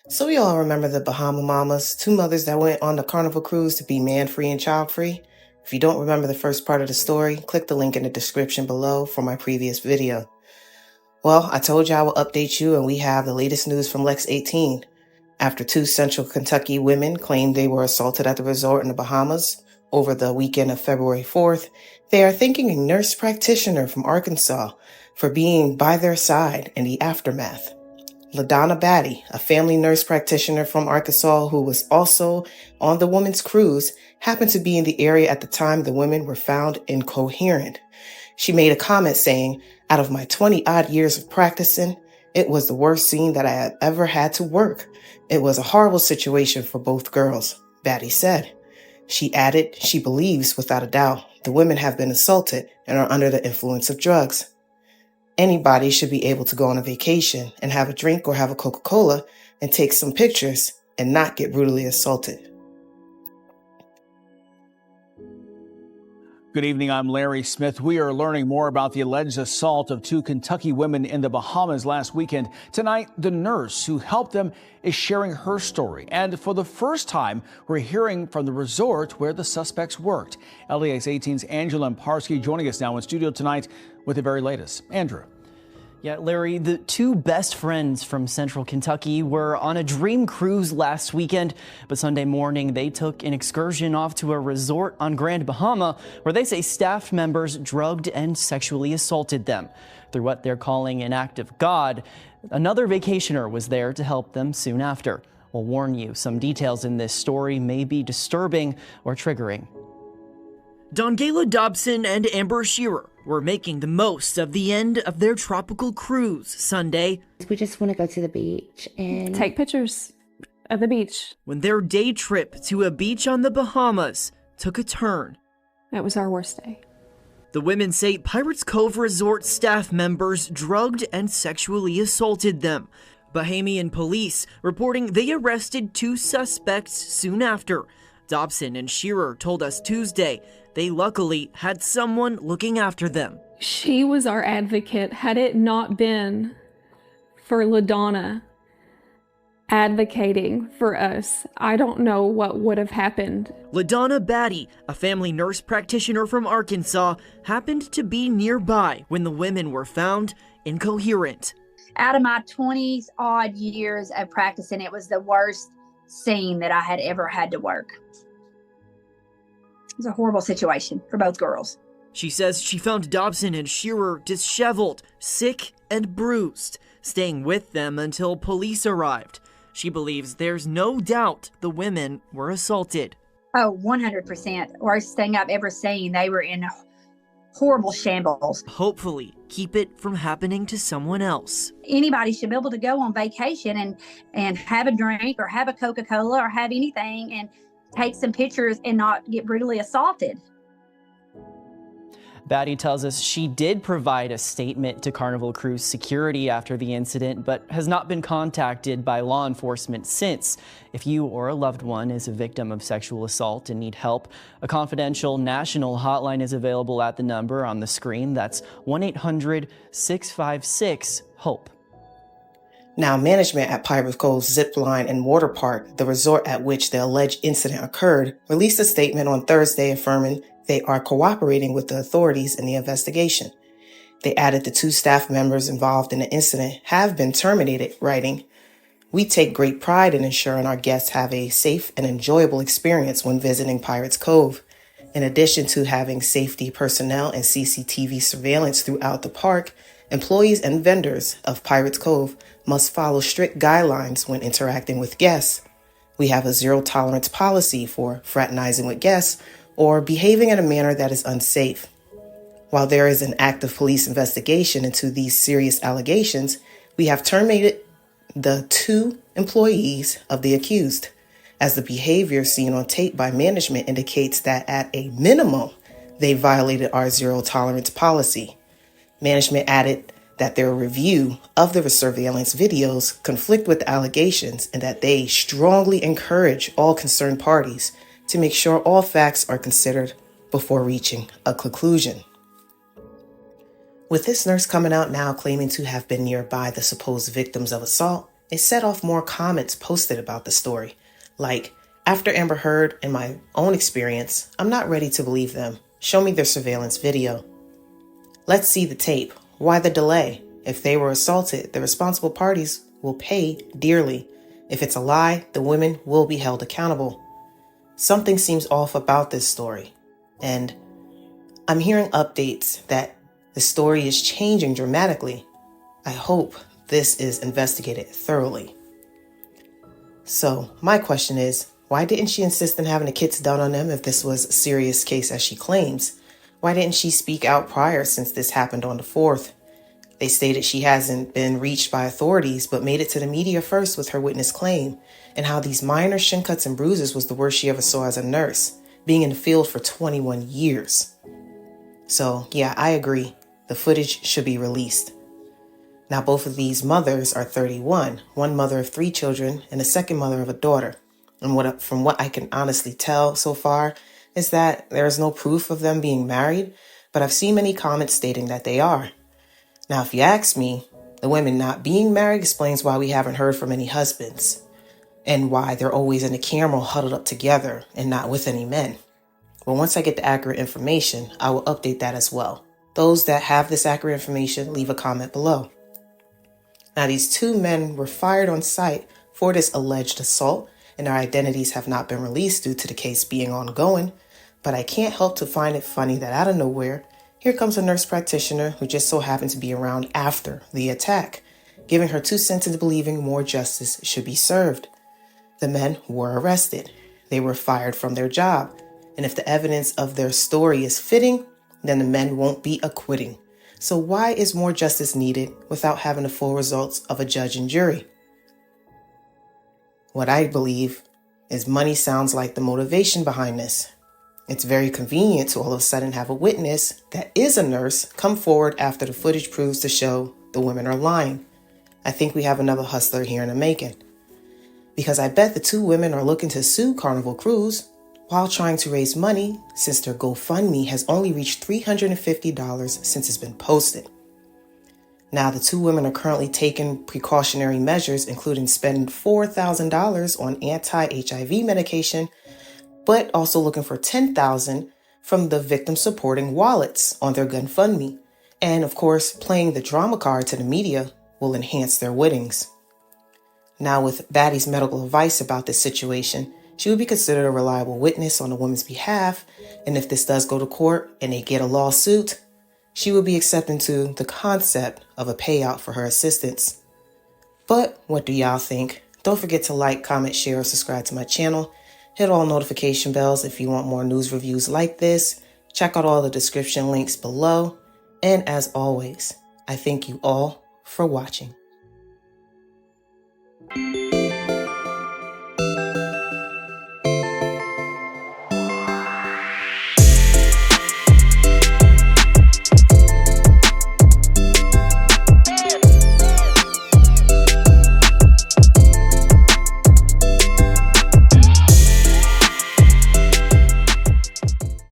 So we all remember the Bahama Mamas, two mothers that went on the Carnival cruise to be man-free and child-free. If you don't remember the first part of the story, click the link in the description below for my previous video. Well, I told you I will update you, and we have the latest news from Lex 18. After two Central Kentucky women claimed they were assaulted at the resort in the Bahamas over the weekend of February 4th, they are thanking a nurse practitioner from Arkansas for being by their side in the aftermath. LaDonna Batty, a family nurse practitioner from Arkansas who was also on the women's cruise, happened to be in the area at the time the women were found incoherent. She made a comment saying, "Out of my 20-odd years of practicing, it was the worst scene that I had ever had to work. It was a horrible situation for both girls," Batty said. She added she believes, without a doubt, the women have been assaulted and are under the influence of drugs. Anybody should be able to go on a vacation and have a drink or have a Coca-Cola and take some pictures and not get brutally assaulted. Good evening, I'm Larry Smith. We are learning more about the alleged assault of two Kentucky women in the Bahamas last weekend. Tonight, the nurse who helped them is sharing her story. And for the first time, we're hearing from the resort where the suspects worked. LEX 18's Angela Parsky joining us now in studio tonight with the very latest. Andrew. Yeah, Larry, the two best friends from Central Kentucky were on a dream cruise last weekend, but Sunday morning they took an excursion off to a resort on Grand Bahama where they say staff members drugged and sexually assaulted them. Through what they're calling an act of God, another vacationer was there to help them soon after. We'll warn you, some details in this story may be disturbing or triggering. Dongela Dobson and Amber Shearer were making the most of the end of their tropical cruise Sunday. We just want to go to the beach and take pictures of the beach. When their day trip to a beach on the Bahamas took a turn. That was our worst day. The women say Pirates Cove Resort staff members drugged and sexually assaulted them. Bahamian police reporting they arrested two suspects soon after. Dobson and Shearer told us Tuesday they luckily had someone looking after them. She was our advocate. Had it not been for LaDonna advocating for us, I don't know what would have happened. LaDonna Batty, a family nurse practitioner from Arkansas, happened to be nearby when the women were found incoherent. Out of my 20-odd years of practicing, it was the worst scene that I had ever had to work. It was a horrible situation for both girls. She says she found Dobson and Shearer disheveled, sick, and bruised, staying with them until police arrived. She believes there's no doubt the women were assaulted. Oh, 100%. Worst thing I've ever seen. They were in horrible shambles. Hopefully, keep it from happening to someone else. Anybody should be able to go on vacation and have a drink or have a Coca-Cola or have anything and take some pictures and not get brutally assaulted. Batty tells us she did provide a statement to Carnival Cruise security after the incident, but has not been contacted by law enforcement since. If you or a loved one is a victim of sexual assault and need help, a confidential national hotline is available at the number on the screen. That's 1-800-656-HOPE. Now, management at Pirates Cove Zip Line and Water Park, the resort at which the alleged incident occurred, released a statement on Thursday affirming they are cooperating with the authorities in the investigation. They added the two staff members involved in the incident have been terminated, writing, "We take great pride in ensuring our guests have a safe and enjoyable experience when visiting Pirates Cove. In addition to having safety personnel and CCTV surveillance throughout the park, employees and vendors of Pirates Cove must follow strict guidelines when interacting with guests. We have a zero-tolerance policy for fraternizing with guests or behaving in a manner that is unsafe. While there is an active police investigation into these serious allegations, we have terminated the two employees of the accused, as the behavior seen on tape by management indicates that at a minimum, they violated our zero-tolerance policy." Management added that their review of the surveillance videos conflict with the allegations and that they strongly encourage all concerned parties to make sure all facts are considered before reaching a conclusion. With this nurse coming out now claiming to have been nearby the supposed victims of assault, it set off more comments posted about the story. Like, after Amber Heard and my own experience, I'm not ready to believe them. Show me their surveillance video. Let's see the tape. Why the delay? If they were assaulted, the responsible parties will pay dearly. If it's a lie, the women will be held accountable. Something seems off about this story, and I'm hearing updates that the story is changing dramatically. I hope this is investigated thoroughly. So my question is, why didn't she insist on having the kids done on them if this was a serious case as she claims? Why didn't she speak out prior since this happened on the 4th? They stated she hasn't been reached by authorities, but made it to the media first with her witness claim, and how these minor shin cuts and bruises was the worst she ever saw as a nurse, being in the field for 21 years. So yeah, I agree. The footage should be released. Now, both of these mothers are 31, one mother of 3 children and a second mother of a daughter. And from what I can honestly tell so far is that there is no proof of them being married, but I've seen many comments stating that they are. Now, if you ask me, the women not being married explains why we haven't heard from any husbands and why they're always in the camera huddled up together and not with any men. But once I get the accurate information, I will update that as well. Those that have this accurate information, leave a comment below. Now, these 2 men were fired on site for this alleged assault, and their identities have not been released due to the case being ongoing. But I can't help to find it funny that out of nowhere, here comes a nurse practitioner who just so happened to be around after the attack, giving her 2 cents into believing more justice should be served. The men were arrested. They were fired from their job. And if the evidence of their story is fitting, then the men won't be acquitting. So why is more justice needed without having the full results of a judge and jury? What I believe is money sounds like the motivation behind this. It's very convenient to all of a sudden have a witness that is a nurse come forward after the footage proves to show the women are lying. I think we have another hustler here in the making. Because I bet the 2 women are looking to sue Carnival Cruise while trying to raise money since their GoFundMe has only reached $350 since it's been posted. Now, the 2 women are currently taking precautionary measures, including spending $4,000 on anti-HIV medication, but also looking for $10,000 from the victim supporting wallets on their GoFundMe. And of course, playing the drama card to the media will enhance their winnings. Now, with Baddie's medical advice about this situation, she would be considered a reliable witness on the woman's behalf. And if this does go to court and they get a lawsuit, she would be accepting to the concept of a payout for her assistance. But what do y'all think? Don't forget to like, comment, share, or subscribe to my channel. Hit all notification bells if you want more news reviews like this. Check out all the description links below. And as always, I thank you all for watching.